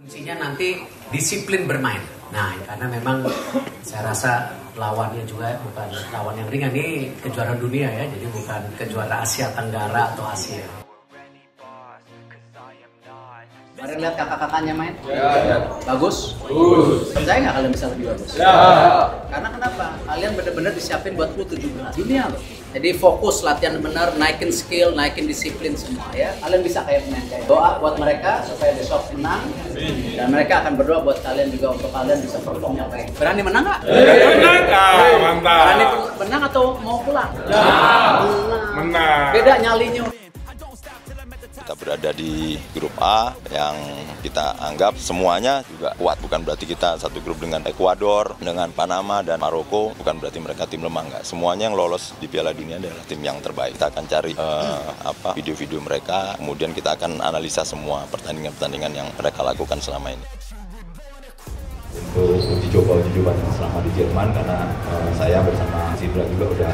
Kuncinya nanti disiplin bermain. Nah, karena memang saya rasa lawannya juga bukan lawan yang ringan, ini kejuaraan dunia ya, jadi bukan kejuaraan Asia Tenggara atau Asia. Kemarin lihat kakak-kakaknya main? Ya. Bagus? Percaya nggak kalian bisa lebih bagus? Ya. Karena kenapa? Kalian benar-benar disiapin buat U17 dunia loh. Jadi fokus latihan benar, naikin skill, naikin disiplin semua ya. Kalian bisa kayak pemain kayak doa buat mereka supaya besok menang, dan mereka akan berdoa buat kalian juga untuk kalian bisa perform yang baik. Berani menang nggak? Menang, mantap. Berani menang atau mau pulang? Menang. Beda nyalinya. Kita berada di grup A yang kita anggap semuanya juga kuat. Bukan berarti kita satu grup dengan Ekuador, dengan Panama dan Maroko. Bukan berarti mereka tim lemah, enggak. Semuanya yang lolos di Piala Dunia adalah tim yang terbaik. Kita akan cari video-video mereka, kemudian kita akan analisa semua pertandingan-pertandingan yang mereka lakukan selama ini. Untuk uji coba selama di Jerman, karena saya bersama Sidra juga udah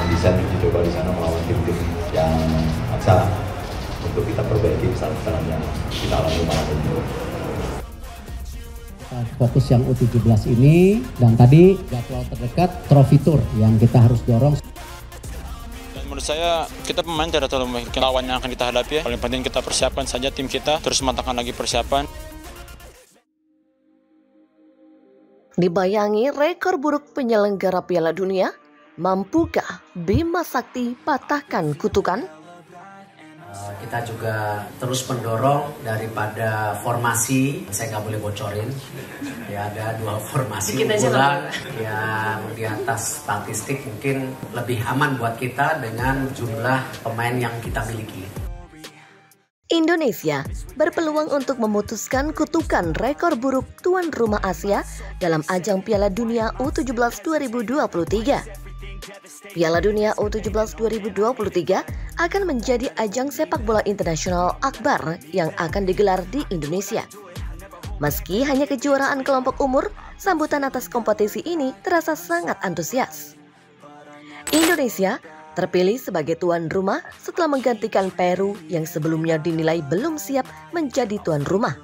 mendesain uji coba di sana melawan tim-tim yang maksa untuk kita perbaiki kesalahan yang kita alami malam ini. Fokus yang U17 ini, dan tadi jadwal terdekat Trophy Tour yang kita harus dorong. Dan menurut saya kita pemain tidak terlalu memikirkan lawan yang akan kita hadapi ya. Paling penting kita persiapkan saja tim kita, terus matangkan lagi persiapan. Dibayangi rekor buruk penyelenggara Piala Dunia, mampukah Bima Sakti patahkan kutukan? Kita juga terus mendorong daripada formasi, saya nggak boleh bocorin, ya ada 2 formasi unggulan yang di atas statistik mungkin lebih aman buat kita dengan jumlah pemain yang kita miliki. Indonesia berpeluang untuk memutuskan kutukan rekor buruk tuan rumah Asia dalam ajang Piala Dunia U17 2023. Piala Dunia U17 2023 akan menjadi ajang sepak bola internasional akbar yang akan digelar di Indonesia. Meski hanya kejuaraan kelompok umur, sambutan atas kompetisi ini terasa sangat antusias. Indonesia terpilih sebagai tuan rumah setelah menggantikan Peru yang sebelumnya dinilai belum siap menjadi tuan rumah.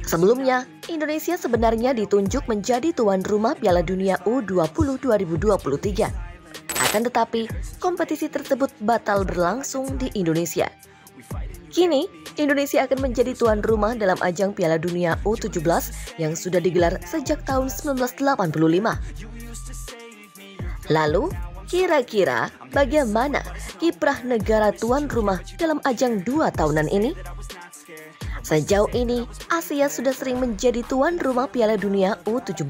Sebelumnya, Indonesia sebenarnya ditunjuk menjadi tuan rumah Piala Dunia U20 2023. Akan tetapi, kompetisi tersebut batal berlangsung di Indonesia. Kini, Indonesia akan menjadi tuan rumah dalam ajang Piala Dunia U17 yang sudah digelar sejak tahun 1985. Lalu, kira-kira bagaimana kiprah negara tuan rumah dalam ajang 2 tahunan ini? Sejauh ini, Asia sudah sering menjadi tuan rumah Piala Dunia U17.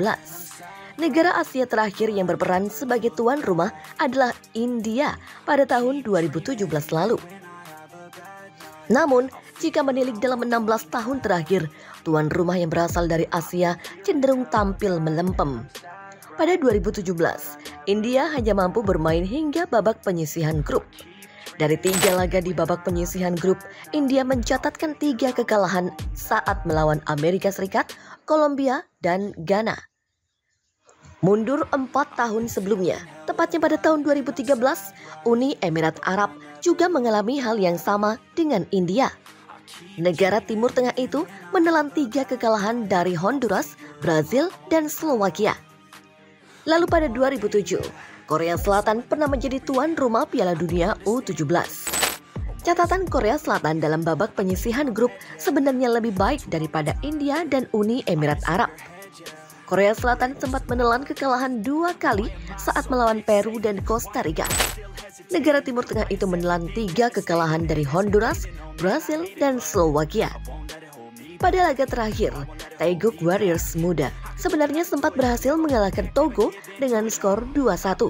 Negara Asia terakhir yang berperan sebagai tuan rumah adalah India pada tahun 2017 lalu. Namun, jika menilik dalam 16 tahun terakhir, tuan rumah yang berasal dari Asia cenderung tampil melempem. Pada 2017, India hanya mampu bermain hingga babak penyisihan grup. Dari 3 laga di babak penyisihan grup, India mencatatkan 3 kekalahan saat melawan Amerika Serikat, Kolombia, dan Ghana. Mundur 4 tahun sebelumnya, tepatnya pada tahun 2013, Uni Emirat Arab juga mengalami hal yang sama dengan India. Negara Timur Tengah itu menelan 3 kekalahan dari Honduras, Brazil, dan Slovakia. Lalu pada 2007, Korea Selatan pernah menjadi tuan rumah Piala Dunia U17. Catatan Korea Selatan dalam babak penyisihan grup sebenarnya lebih baik daripada India dan Uni Emirat Arab. Korea Selatan sempat menelan kekalahan 2 kali saat melawan Peru dan Costa Rica. Negara Timur Tengah itu menelan 3 kekalahan dari Honduras, Brazil, dan Slovakia. Pada laga terakhir, Taeguk Warriors muda sebenarnya sempat berhasil mengalahkan Togo dengan skor 2-1.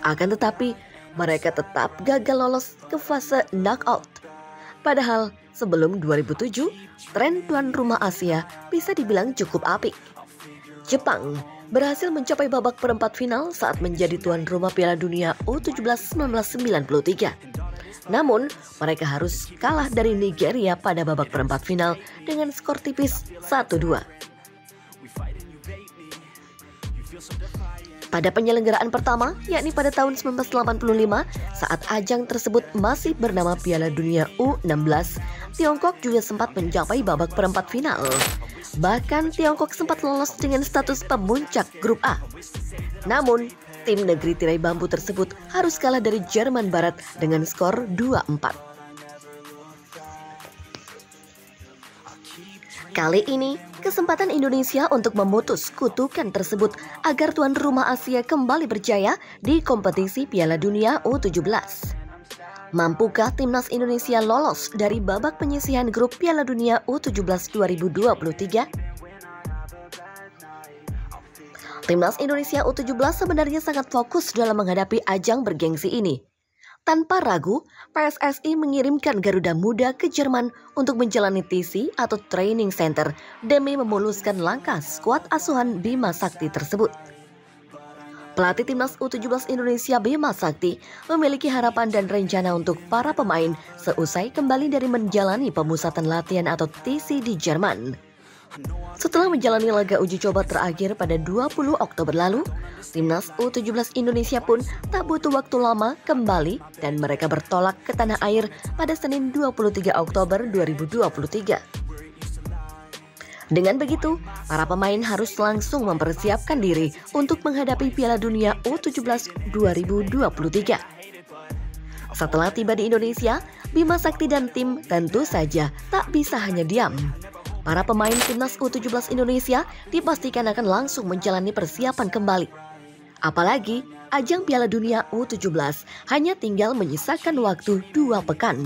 Akan tetapi, mereka tetap gagal lolos ke fase knockout. Padahal, sebelum 2007, tren tuan rumah Asia bisa dibilang cukup apik. Jepang berhasil mencapai babak perempat final saat menjadi tuan rumah Piala Dunia U17 1993. Namun, mereka harus kalah dari Nigeria pada babak perempat final dengan skor tipis 1-2. Pada penyelenggaraan pertama, yakni pada tahun 1985, saat ajang tersebut masih bernama Piala Dunia U16, Tiongkok juga sempat mencapai babak perempat final. Bahkan Tiongkok sempat lolos dengan status pemuncak grup A. Namun, tim negeri tirai bambu tersebut harus kalah dari Jerman Barat dengan skor 2-4. Kali ini, kesempatan Indonesia untuk memutus kutukan tersebut agar tuan rumah Asia kembali berjaya di kompetisi Piala Dunia U17. Mampukah timnas Indonesia lolos dari babak penyisihan grup Piala Dunia U17 2023? Timnas Indonesia U17 sebenarnya sangat fokus dalam menghadapi ajang bergengsi ini. Tanpa ragu, PSSI mengirimkan Garuda Muda ke Jerman untuk menjalani TC atau Training Center demi memuluskan langkah skuad asuhan Bima Sakti tersebut. Pelatih Timnas U17 Indonesia Bima Sakti memiliki harapan dan rencana untuk para pemain seusai kembali dari menjalani pemusatan latihan atau TC di Jerman. Setelah menjalani laga uji coba terakhir pada 20 Oktober lalu, Timnas U17 Indonesia pun tak butuh waktu lama kembali dan mereka bertolak ke tanah air pada Senin 23 Oktober 2023. Dengan begitu, para pemain harus langsung mempersiapkan diri untuk menghadapi Piala Dunia U17 2023. Setelah tiba di Indonesia, Bima Sakti dan tim tentu saja tak bisa hanya diam. Para pemain Timnas U17 Indonesia dipastikan akan langsung menjalani persiapan kembali. Apalagi, ajang Piala Dunia U17 hanya tinggal menyisakan waktu 2 pekan.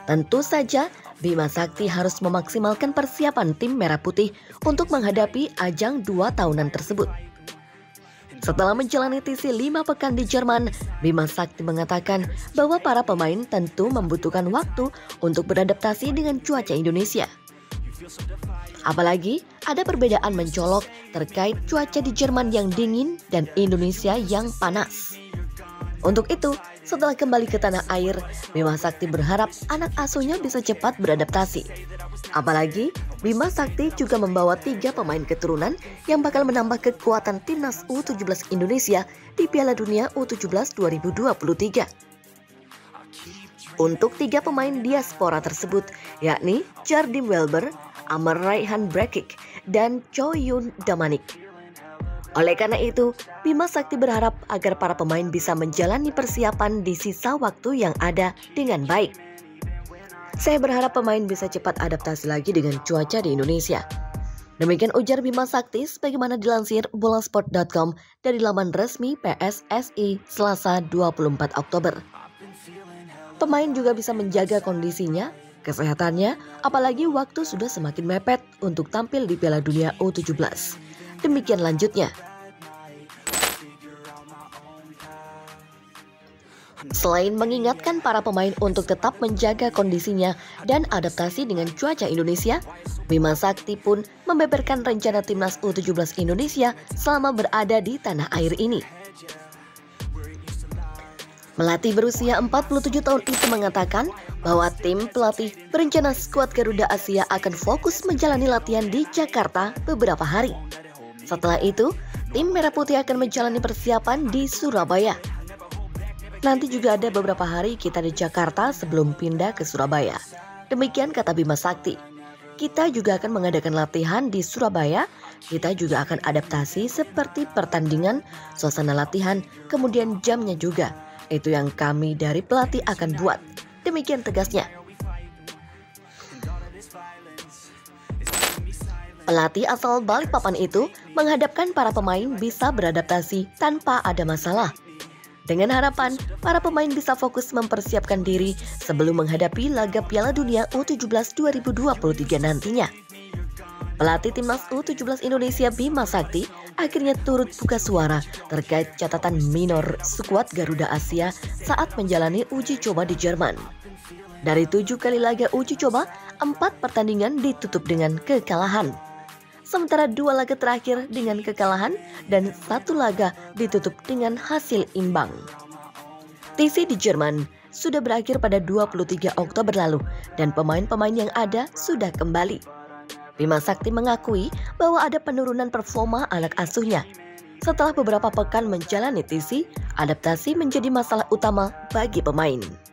Tentu saja, Bima Sakti harus memaksimalkan persiapan tim Merah Putih untuk menghadapi ajang 2 tahunan tersebut. Setelah menjalani TC 5 pekan di Jerman, Bima Sakti mengatakan bahwa para pemain tentu membutuhkan waktu untuk beradaptasi dengan cuaca Indonesia. Apalagi ada perbedaan mencolok terkait cuaca di Jerman yang dingin dan Indonesia yang panas. Untuk itu, setelah kembali ke tanah air, Bima Sakti berharap anak asuhnya bisa cepat beradaptasi. Apalagi, Bima Sakti juga membawa 3 pemain keturunan yang bakal menambah kekuatan Timnas U17 Indonesia di Piala Dunia U17 2023. Untuk 3 pemain diaspora tersebut, yakni Jardim Welber, Amar Raihan Brekic, dan Choyun Damanik. Oleh karena itu, Bima Sakti berharap agar para pemain bisa menjalani persiapan di sisa waktu yang ada dengan baik. Saya berharap pemain bisa cepat adaptasi lagi dengan cuaca di Indonesia. Demikian ujar Bima Sakti sebagaimana dilansir bolasport.com dari laman resmi PSSI Selasa 24 Oktober. Pemain juga bisa menjaga kondisinya, kesehatannya, apalagi waktu sudah semakin mepet untuk tampil di Piala Dunia U17. Demikian lanjutnya. Selain mengingatkan para pemain untuk tetap menjaga kondisinya dan adaptasi dengan cuaca Indonesia, Bima Sakti pun membeberkan rencana Timnas U17 Indonesia selama berada di tanah air ini. Pelatih berusia 47 tahun itu mengatakan bahwa tim pelatih berencana skuad Garuda Asia akan fokus menjalani latihan di Jakarta beberapa hari. Setelah itu, tim Merah Putih akan menjalani persiapan di Surabaya. Nanti juga ada beberapa hari kita di Jakarta sebelum pindah ke Surabaya. Demikian kata Bima Sakti. Kita juga akan mengadakan latihan di Surabaya. Kita juga akan adaptasi seperti pertandingan, suasana latihan, kemudian jamnya juga. Itu yang kami dari pelatih akan buat. Demikian tegasnya. Pelatih asal Balikpapan itu menghadapkan para pemain bisa beradaptasi tanpa ada masalah. Dengan harapan para pemain bisa fokus mempersiapkan diri sebelum menghadapi laga Piala Dunia U17 2023 nantinya. Pelatih Timnas U17 Indonesia Bima Sakti akhirnya turut buka suara terkait catatan minor skuad Garuda Asia saat menjalani uji coba di Jerman. Dari 7 kali laga uji coba, 4 pertandingan ditutup dengan kekalahan. Sementara 2 laga terakhir dengan kekalahan dan 1 laga ditutup dengan hasil imbang. TC di Jerman sudah berakhir pada 23 Oktober lalu dan pemain-pemain yang ada sudah kembali. Bima Sakti mengakui bahwa ada penurunan performa anak asuhnya. Setelah beberapa pekan menjalani TC, adaptasi menjadi masalah utama bagi pemain.